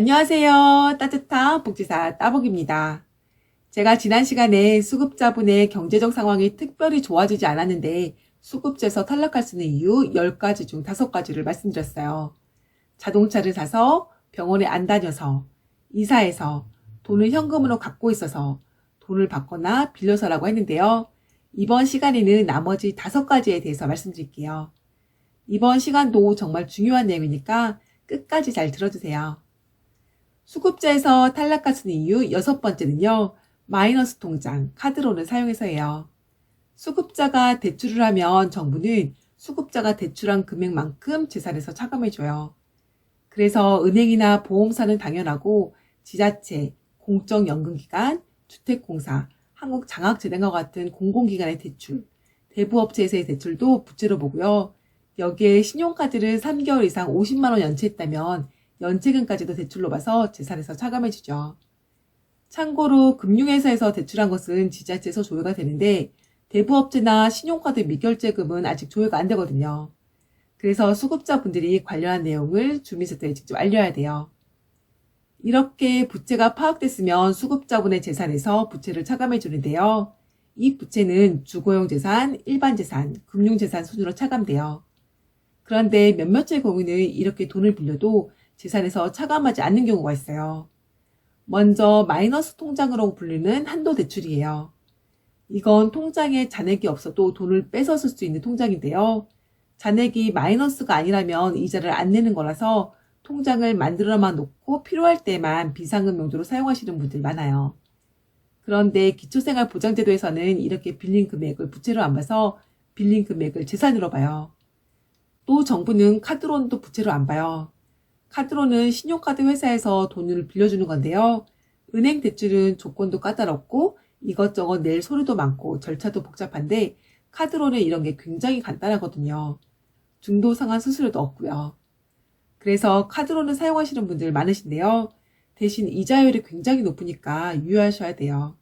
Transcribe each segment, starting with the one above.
안녕하세요. 따뜻한 복지사 따복입니다. 제가 지난 시간에 수급자분의 경제적 상황이 특별히 좋아지지 않았는데 수급자에서 탈락할 수 있는 이유 10가지 중 5가지를 말씀드렸어요. 자동차를 사서, 병원에 안 다녀서, 이사해서, 돈을 현금으로 갖고 있어서, 돈을 받거나 빌려서라고 했는데요. 이번 시간에는 나머지 5가지에 대해서 말씀드릴게요. 이번 시간도 정말 중요한 내용이니까 끝까지 잘 들어주세요. 수급자에서 탈락할 수 있는 이유 6번째는요. 마이너스 통장, 카드론을 사용해서예요. 수급자가 대출을 하면 정부는 수급자가 대출한 금액만큼 재산에서 차감해줘요. 그래서 은행이나 보험사는 당연하고 지자체, 공적연금기관, 주택공사, 한국장학재단과 같은 공공기관의 대출, 대부업체에서의 대출도 부채로 보고요. 여기에 신용카드를 3개월 이상 50만 원 연체했다면 연체금까지도 대출로 봐서 재산에서 차감해주죠. 참고로 금융회사에서 대출한 것은 지자체에서 조회가 되는데 대부업체나 신용카드 미결제금은 아직 조회가 안 되거든요. 그래서 수급자분들이 관련한 내용을 주민센터에 직접 알려야 돼요. 이렇게 부채가 파악됐으면 수급자분의 재산에서 부채를 차감해 주는데요. 이 부채는 주거용 재산, 일반 재산, 금융재산 순으로 차감돼요. 그런데 몇몇의 경우는 이렇게 돈을 빌려도 재산에서 차감하지 않는 경우가 있어요. 먼저 마이너스 통장으로 불리는 한도 대출이에요. 이건 통장에 잔액이 없어도 돈을 뺏어 쓸 수 있는 통장인데요. 잔액이 마이너스가 아니라면 이자를 안 내는 거라서 통장을 만들어만 놓고 필요할 때만 비상금 용도로 사용하시는 분들 많아요. 그런데 기초생활보장제도에서는 이렇게 빌린 금액을 부채로 안 봐서 빌린 금액을 재산으로 봐요. 또 정부는 카드론도 부채로 안 봐요. 카드론은 신용카드 회사에서 돈을 빌려주는 건데요. 은행 대출은 조건도 까다롭고 이것저것 낼 서류도 많고 절차도 복잡한데 카드론은 이런 게 굉장히 간단하거든요. 중도 상환 수수료도 없고요. 그래서 카드론을 사용하시는 분들 많으신데요. 대신 이자율이 굉장히 높으니까 유의하셔야 돼요.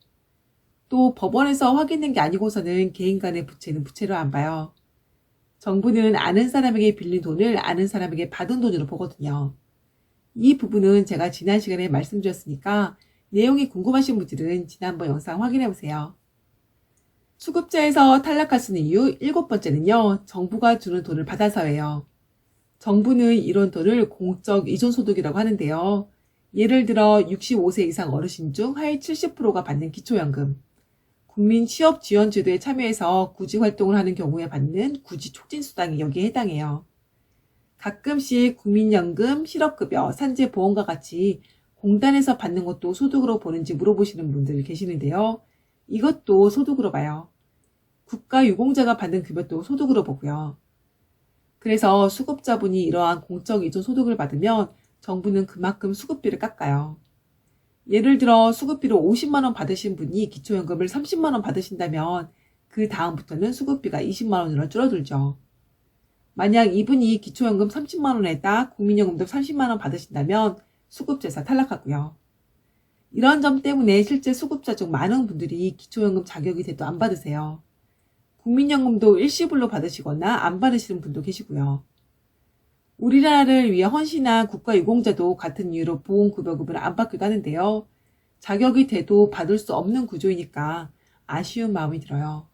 또 법원에서 확인된 게 아니고서는 개인 간의 부채는 부채로 안 봐요. 정부는 아는 사람에게 빌린 돈을 아는 사람에게 받은 돈으로 보거든요. 이 부분은 제가 지난 시간에 말씀드렸으니까 내용이 궁금하신 분들은 지난번 영상 확인해보세요. 수급자에서 탈락할 수 있는 이유 7번째는요. 정부가 주는 돈을 받아서예요. 정부는 이런 돈을 공적 이존소득이라고 하는데요. 예를 들어 65세 이상 어르신 중 하위 70%가 받는 기초연금, 국민 취업지원제도에 참여해서 구직활동을 하는 경우에 받는 구직촉진수당이 여기에 해당해요. 가끔씩 국민연금, 실업급여, 산재보험과 같이 공단에서 받는 것도 소득으로 보는지 물어보시는 분들 계시는데요. 이것도 소득으로 봐요. 국가유공자가 받는 급여도 소득으로 보고요. 그래서 수급자분이 이러한 공적 이존 소득을 받으면 정부는 그만큼 수급비를 깎아요. 예를 들어 수급비를 50만 원 받으신 분이 기초연금을 30만 원 받으신다면 그 다음부터는 수급비가 20만 원으로 줄어들죠. 만약 이분이 기초연금 30만 원에다 국민연금도 30만 원 받으신다면 수급자에서 탈락하고요. 이런 점 때문에 실제 수급자 중 많은 분들이 기초연금 자격이 돼도 안 받으세요. 국민연금도 일시불로 받으시거나 안 받으시는 분도 계시고요. 우리나라를 위해 헌신한 국가유공자도 같은 이유로 보험급여금을 안 받기도 하는데요. 자격이 돼도 받을 수 없는 구조이니까 아쉬운 마음이 들어요.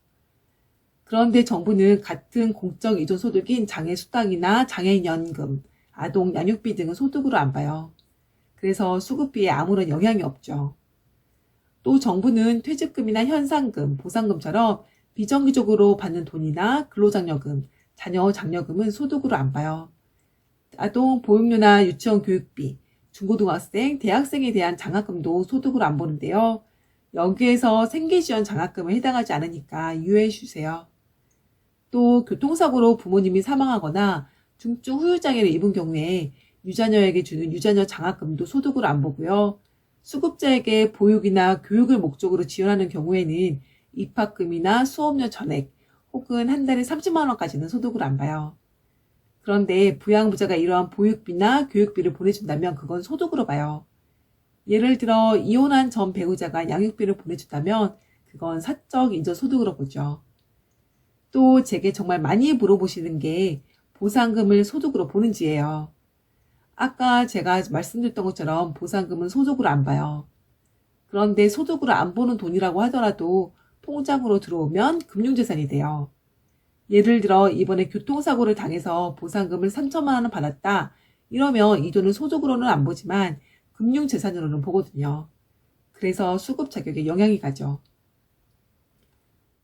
그런데 정부는 같은 공적 이존 소득인 장애수당이나 장애인연금, 아동 양육비 등은 소득으로 안 봐요. 그래서 수급비에 아무런 영향이 없죠. 또 정부는 퇴직금이나 현상금, 보상금처럼 비정기적으로 받는 돈이나 근로장려금, 자녀 장려금은 소득으로 안 봐요. 아동 보육료나 유치원 교육비, 중고등학생, 대학생에 대한 장학금도 소득으로 안 보는데요. 여기에서 생계지원 장학금에 해당하지 않으니까 유의해 주세요. 또 교통사고로 부모님이 사망하거나 중증 후유장애를 입은 경우에 유자녀에게 주는 유자녀 장학금도 소득으로 안 보고요. 수급자에게 보육이나 교육을 목적으로 지원하는 경우에는 입학금이나 수업료 전액 혹은 한 달에 30만 원까지는 소득으로 안 봐요. 그런데 부양부자가 이러한 보육비나 교육비를 보내준다면 그건 소득으로 봐요. 예를 들어 이혼한 전 배우자가 양육비를 보내준다면 그건 사적 인정 소득으로 보죠. 또 제게 정말 많이 물어보시는 게 보상금을 소득으로 보는지예요. 아까 제가 말씀드렸던 것처럼 보상금은 소득으로 안 봐요. 그런데 소득으로 안 보는 돈이라고 하더라도 통장으로 들어오면 금융재산이 돼요. 예를 들어 이번에 교통사고를 당해서 보상금을 3천만 원을 받았다. 이러면 이 돈은 소득으로는 안 보지만 금융재산으로는 보거든요. 그래서 수급 자격에 영향이 가죠.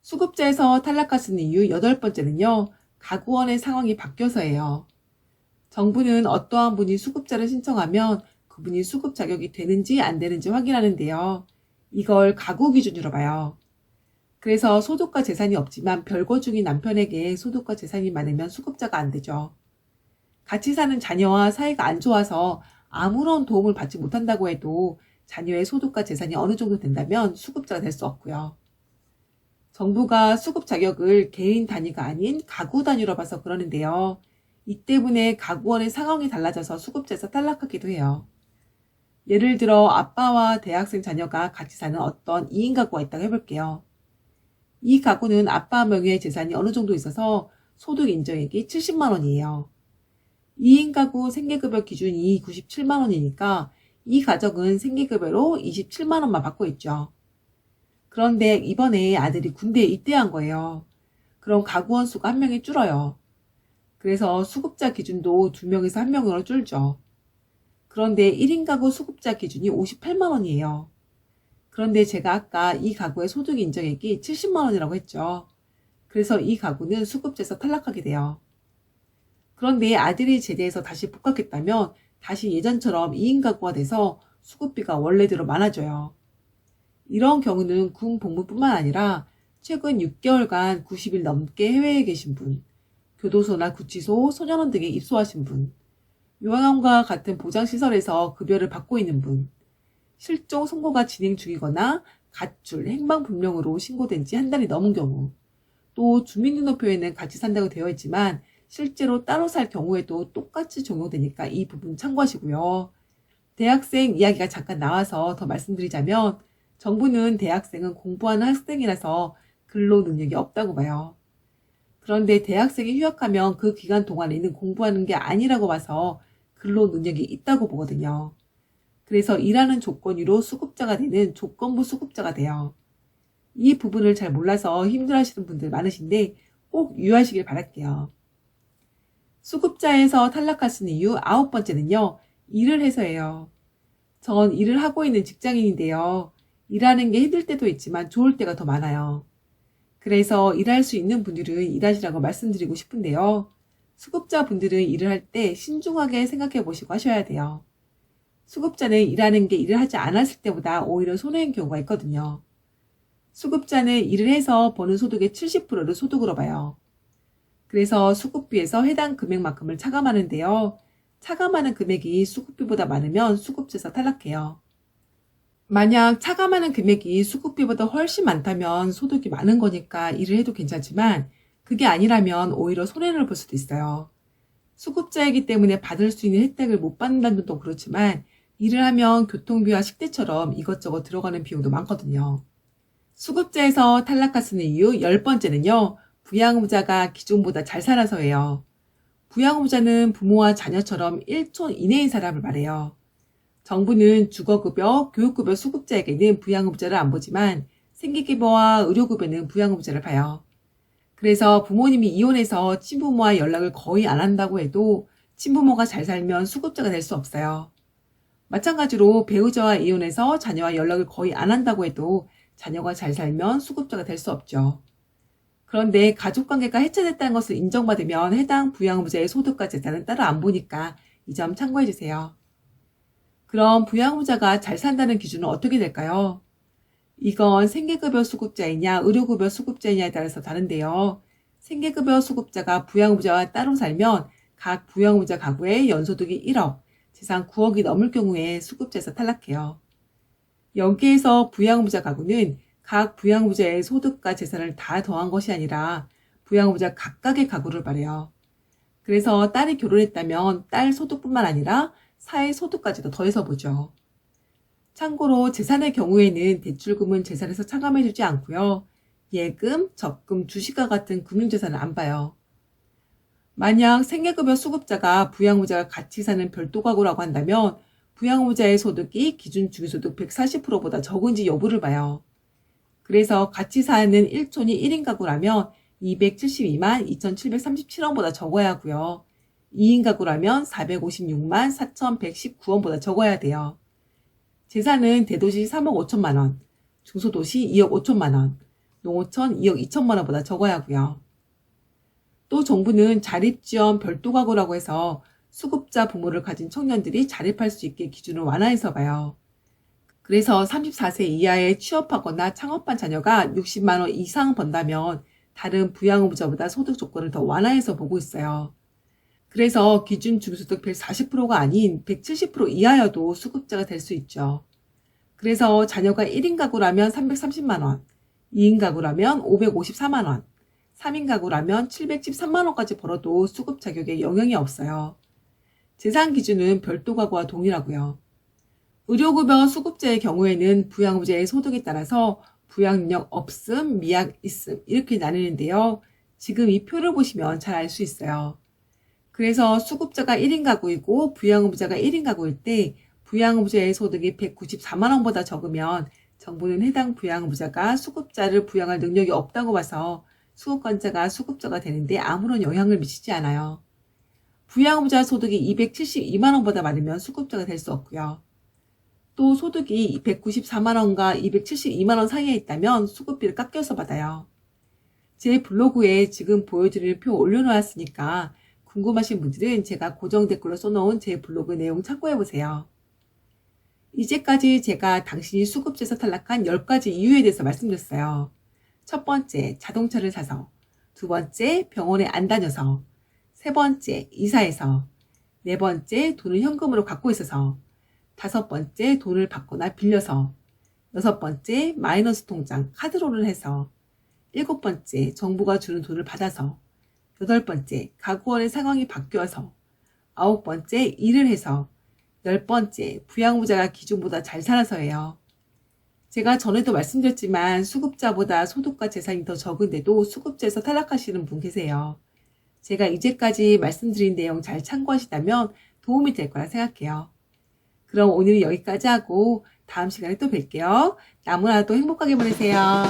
수급자에서 탈락할 수 있는 이유 8번째는요. 가구원의 상황이 바뀌어서예요. 정부는 어떠한 분이 수급자를 신청하면 그분이 수급 자격이 되는지 안 되는지 확인하는데요. 이걸 가구 기준으로 봐요. 그래서 소득과 재산이 없지만 별거 중인 남편에게 소득과 재산이 많으면 수급자가 안 되죠. 같이 사는 자녀와 사이가 안 좋아서 아무런 도움을 받지 못한다고 해도 자녀의 소득과 재산이 어느 정도 된다면 수급자가 될 수 없고요. 정부가 수급 자격을 개인 단위가 아닌 가구 단위로 봐서 그러는데요. 이 때문에 가구원의 상황이 달라져서 수급자에서 탈락하기도 해요. 예를 들어 아빠와 대학생 자녀가 같이 사는 어떤 2인 가구가 있다고 해볼게요. 이 가구는 아빠 명의의 재산이 어느 정도 있어서 소득 인정액이 70만 원이에요. 2인 가구 생계급여 기준이 97만 원이니까 이 가족은 생계급여로 27만 원만 받고 있죠. 그런데 이번에 아들이 군대에 입대한 거예요. 그럼 가구원 수가 1명이 줄어요. 그래서 수급자 기준도 2명에서 1명으로 줄죠. 그런데 1인 가구 수급자 기준이 58만 원이에요. 그런데 제가 아까 이 가구의 소득 인정액이 70만 원이라고 했죠. 그래서 이 가구는 수급자에서 탈락하게 돼요. 그런데 아들이 제대해서 다시 복학했다면 다시 예전처럼 2인 가구가 돼서 수급비가 원래대로 많아져요. 이런 경우는 군 복무뿐만 아니라 최근 6개월간 90일 넘게 해외에 계신 분, 교도소나 구치소, 소년원 등에 입소하신 분, 요양원과 같은 보장시설에서 급여를 받고 있는 분, 실종 선고가 진행 중이거나 가출, 행방불명으로 신고된 지 한 달이 넘은 경우, 또 주민등록표에는 같이 산다고 되어 있지만 실제로 따로 살 경우에도 똑같이 적용되니까 이 부분 참고하시고요. 대학생 이야기가 잠깐 나와서 더 말씀드리자면 정부는 대학생은 공부하는 학생이라서 근로 능력이 없다고 봐요. 그런데 대학생이 휴학하면 그 기간 동안에는 공부하는 게 아니라고 봐서 근로 능력이 있다고 보거든요. 그래서 일하는 조건으로 수급자가 되는 조건부 수급자가 돼요. 이 부분을 잘 몰라서 힘들어하시는 분들 많으신데 꼭 유의하시길 바랄게요. 수급자에서 탈락할 수 있는 이유 9번째는요. 일을 해서예요. 전 일을 하고 있는 직장인인데요. 일하는 게 힘들 때도 있지만 좋을 때가 더 많아요. 그래서 일할 수 있는 분들은 일하시라고 말씀드리고 싶은데요. 수급자분들은 일을 할 때 신중하게 생각해 보시고 하셔야 돼요. 수급자는 일하는 게 일을 하지 않았을 때보다 오히려 손해인 경우가 있거든요. 수급자는 일을 해서 버는 소득의 70%를 소득으로 봐요. 그래서 수급비에서 해당 금액만큼을 차감하는데요. 차감하는 금액이 수급비보다 많으면 수급자에서 탈락해요. 만약 차감하는 금액이 수급비보다 훨씬 많다면 소득이 많은 거니까 일을 해도 괜찮지만 그게 아니라면 오히려 손해를 볼 수도 있어요. 수급자이기 때문에 받을 수 있는 혜택을 못 받는다는 것도 그렇지만 일을 하면 교통비와 식대처럼 이것저것 들어가는 비용도 많거든요. 수급자에서 탈락할 수 있는 이유 10번째는요. 부양의무자가 기존보다 잘 살아서예요. 부양의무자는 부모와 자녀처럼 1촌 이내인 사람을 말해요. 정부는 주거급여, 교육급여 수급자에게는 부양의무자를 안 보지만 생계급여와 의료급여는 부양의무자를 봐요. 그래서 부모님이 이혼해서 친부모와 연락을 거의 안 한다고 해도 친부모가 잘 살면 수급자가 될 수 없어요. 마찬가지로 배우자와 이혼해서 자녀와 연락을 거의 안 한다고 해도 자녀가 잘 살면 수급자가 될 수 없죠. 그런데 가족관계가 해체됐다는 것을 인정받으면 해당 부양의무자의 소득과 재산은 따로 안 보니까 이 점 참고해 주세요. 그럼 부양의무자가 잘 산다는 기준은 어떻게 될까요? 이건 생계급여 수급자이냐 의료급여 수급자이냐에 따라서 다른데요. 생계급여 수급자가 부양의무자와 따로 살면 각 부양의무자 가구의 연소득이 1억, 재산 9억이 넘을 경우에 수급자에서 탈락해요. 여기에서 부양의무자 가구는 각 부양의무자의 소득과 재산을 다 더한 것이 아니라 부양의무자 각각의 가구를 말해요. 그래서 딸이 결혼했다면 딸 소득뿐만 아니라 사의 소득까지도 더해서 보죠. 참고로 재산의 경우에는 대출금은 재산에서 차감해주지 않고요. 예금, 적금, 주식과 같은 금융재산을 안 봐요. 만약 생계급여 수급자가 부양의무자가 같이 사는 별도 가구라고 한다면 부양의무자의 소득이 기준 주기소득 140%보다 적은지 여부를 봐요. 그래서 같이 사는 1촌이 1인 가구라면 272만 2,737원보다 적어야 하고요. 2인 가구라면 456만 4,119원보다 적어야 돼요. 재산은 대도시 3억 5천만 원, 중소도시 2억 5천만 원, 농어촌 2억 2천만 원보다 적어야 하고요. 또 정부는 자립지원 별도 가구라고 해서 수급자 부모를 가진 청년들이 자립할 수 있게 기준을 완화해서 봐요. 그래서 34세 이하에 취업하거나 창업한 자녀가 60만 원 이상 번다면 다른 부양의무자보다 소득 조건을 더 완화해서 보고 있어요. 그래서 기준 주기소득 140%가 아닌 170% 이하여도 수급자가 될 수 있죠. 그래서 자녀가 1인 가구라면 330만 원, 2인 가구라면 554만 원, 3인 가구라면 713만 원까지 벌어도 수급 자격에 영향이 없어요. 재산 기준은 별도 가구와 동일하고요. 의료급여 수급자의 경우에는 부양의무자의 소득에 따라서 부양능력 없음, 미약 있음 이렇게 나누는데요. 지금 이 표를 보시면 잘 알 수 있어요. 그래서 수급자가 1인 가구이고 부양의무자가 1인 가구일 때 부양의무자의 소득이 194만 원보다 적으면 정부는 해당 부양의무자가 수급자를 부양할 능력이 없다고 봐서 수급권자가 수급자가 되는데 아무런 영향을 미치지 않아요. 부양의무자 소득이 272만 원보다 많으면 수급자가 될 수 없고요. 또 소득이 194만 원과 272만 원 사이에 있다면 수급비를 깎여서 받아요. 제 블로그에 지금 보여드릴 표 올려놓았으니까 궁금하신 분들은 제가 고정 댓글로 써놓은 제 블로그 내용 참고해보세요. 이제까지 제가 당신이 수급자에서 탈락한 10가지 이유에 대해서 말씀드렸어요. 첫 번째, 자동차를 사서. 두 번째, 병원에 안 다녀서. 세 번째, 이사해서. 네 번째, 돈을 현금으로 갖고 있어서. 다섯 번째, 돈을 받거나 빌려서. 여섯 번째, 마이너스 통장, 카드로를 해서. 일곱 번째, 정부가 주는 돈을 받아서. 여덟 번째, 가구원의 상황이 바뀌어서. 아홉 번째, 일을 해서. 열 번째, 부양의무자가 기준보다 잘 살아서예요. 제가 전에도 말씀드렸지만 수급자보다 소득과 재산이 더 적은데도 수급자에서 탈락하시는 분 계세요. 제가 이제까지 말씀드린 내용 잘 참고하시다면 도움이 될 거라 생각해요. 그럼 오늘은 여기까지 하고 다음 시간에 또 뵐게요. 나무나도 행복하게 보내세요.